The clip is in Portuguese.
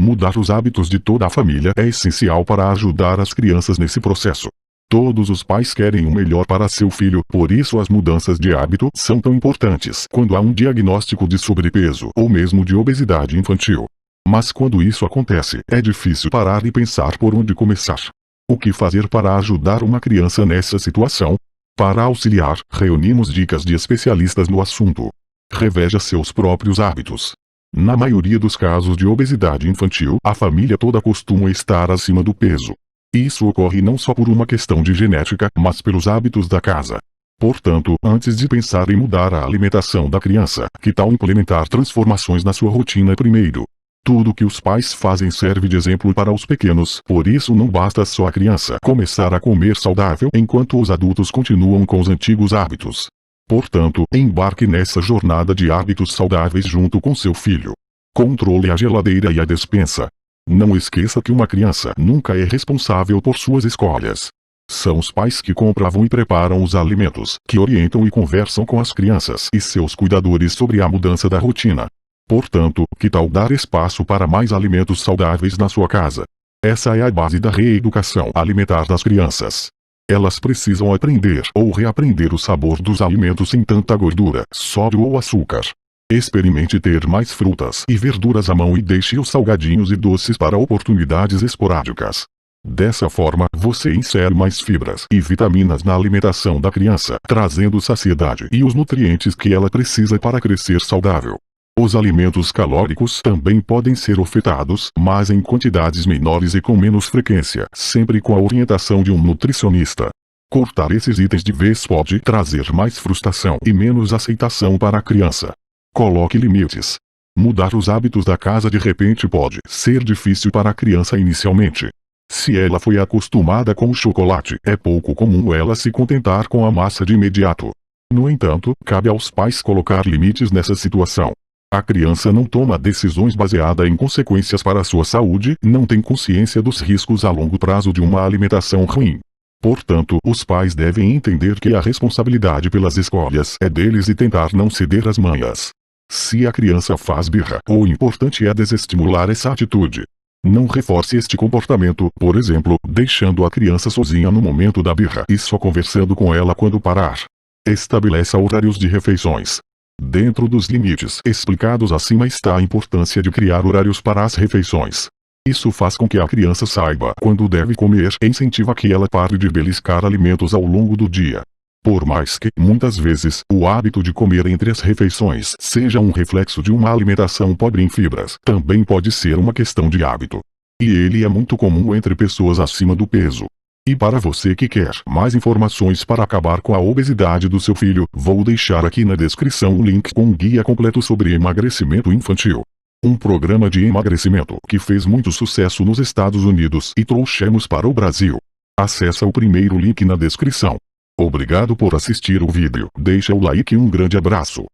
Mudar os hábitos de toda a família é essencial para ajudar as crianças nesse processo. Todos os pais querem o melhor para seu filho, por isso as mudanças de hábito são tão importantes quando há um diagnóstico de sobrepeso ou mesmo de obesidade infantil. Mas quando isso acontece, é difícil parar e pensar por onde começar. O que fazer para ajudar uma criança nessa situação? Para auxiliar, reunimos dicas de especialistas no assunto. Reveja seus próprios hábitos. Na maioria dos casos de obesidade infantil, a família toda costuma estar acima do peso. Isso ocorre não só por uma questão de genética, mas pelos hábitos da casa. Portanto, antes de pensar em mudar a alimentação da criança, que tal implementar transformações na sua rotina primeiro? Tudo que os pais fazem serve de exemplo para os pequenos, por isso não basta só a criança começar a comer saudável enquanto os adultos continuam com os antigos hábitos. Portanto, embarque nessa jornada de hábitos saudáveis junto com seu filho. Controle a geladeira e a despensa. Não esqueça que uma criança nunca é responsável por suas escolhas. São os pais que compravam e preparam os alimentos, que orientam e conversam com as crianças e seus cuidadores sobre a mudança da rotina. Portanto, que tal dar espaço para mais alimentos saudáveis na sua casa? Essa é a base da reeducação alimentar das crianças. Elas precisam aprender ou reaprender o sabor dos alimentos sem tanta gordura, sódio ou açúcar. Experimente ter mais frutas e verduras à mão e deixe os salgadinhos e doces para oportunidades esporádicas. Dessa forma, você insere mais fibras e vitaminas na alimentação da criança, trazendo saciedade e os nutrientes que ela precisa para crescer saudável. Os alimentos calóricos também podem ser ofertados, mas em quantidades menores e com menos frequência, sempre com a orientação de um nutricionista. Cortar esses itens de vez pode trazer mais frustração e menos aceitação para a criança. Coloque limites. Mudar os hábitos da casa de repente pode ser difícil para a criança inicialmente. Se ela foi acostumada com o chocolate, é pouco comum ela se contentar com a massa de imediato. No entanto, cabe aos pais colocar limites nessa situação. A criança não toma decisões baseadas em consequências para a sua saúde, não tem consciência dos riscos a longo prazo de uma alimentação ruim. Portanto, os pais devem entender que a responsabilidade pelas escolhas é deles e tentar não ceder às manhas. Se a criança faz birra, o importante é desestimular essa atitude. Não reforce este comportamento, por exemplo, deixando a criança sozinha no momento da birra e só conversando com ela quando parar. Estabeleça horários de refeições. Dentro dos limites explicados acima está a importância de criar horários para as refeições. Isso faz com que a criança saiba quando deve comer e incentiva que ela pare de beliscar alimentos ao longo do dia. Por mais que, muitas vezes, o hábito de comer entre as refeições seja um reflexo de uma alimentação pobre em fibras, também pode ser uma questão de hábito. E ele é muito comum entre pessoas acima do peso. E para você que quer mais informações para acabar com a obesidade do seu filho, vou deixar aqui na descrição o link com um guia completo sobre emagrecimento infantil. Um programa de emagrecimento que fez muito sucesso nos Estados Unidos e trouxemos para o Brasil. Acesse o primeiro link na descrição. Obrigado por assistir o vídeo, deixa o like e um grande abraço.